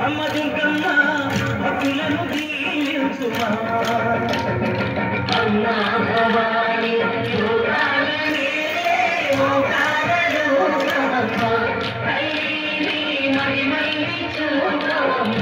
అమ్మ దుర్గమ్మ భక్తులను దీవించుమా అమ్మ భవాని యోగాలనే ఓంకారలు బ్రహ్మ తల్లి మహిమల్ని చూడవమ్మ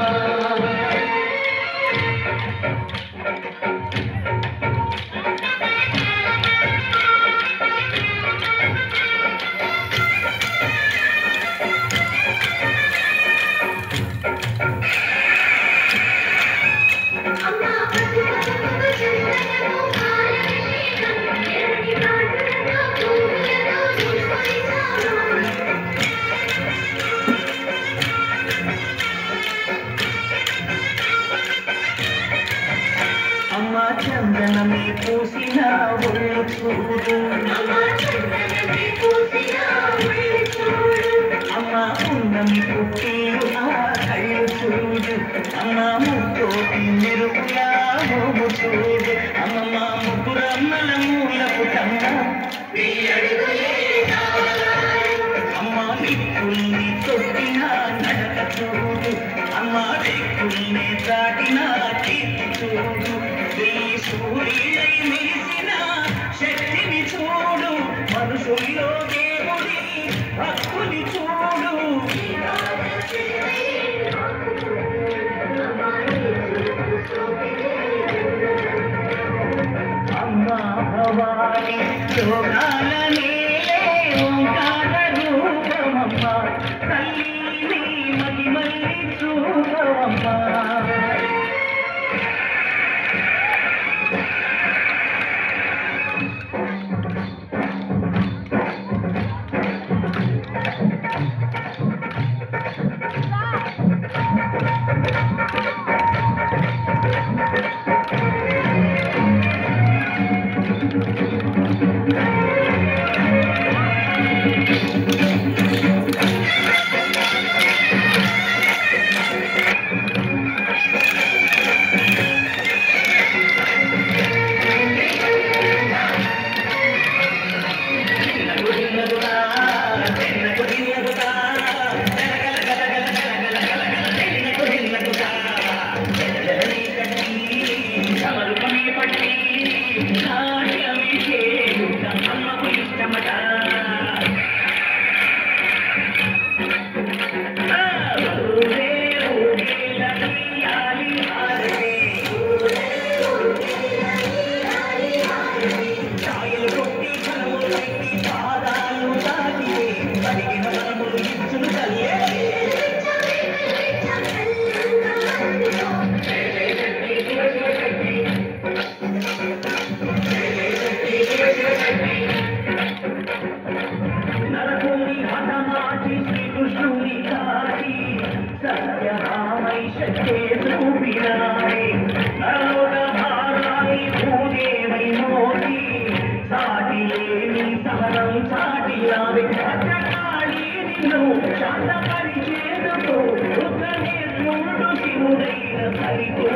చందనమే పూసిన ఒళ్ళు చూడు అమ్మ ఉన్నమి పుట్టిలు ఆ కళ్ళు చూడు అమ్మ ముత్తోటి మెరుగులా మోము చూడు అమ్మమ్మ ముగ్గురమ్మల మూల పుటమ్మ అమ్మ దిక్కుల్ని తొట్టిన నడక చూడు అమ్మ దిక్కుల్ని దాటిన కీర్తి చూడు సూర్యుడై మెరిసిన శక్తిని చూడు మనుషుల్లో దేవుడి భక్తుని చూడు అమ్మా భవాని యోగాలనే ఓంకార రూపమమ్మ తల్లి మహిమల్ని చూడవమ్మ హరితో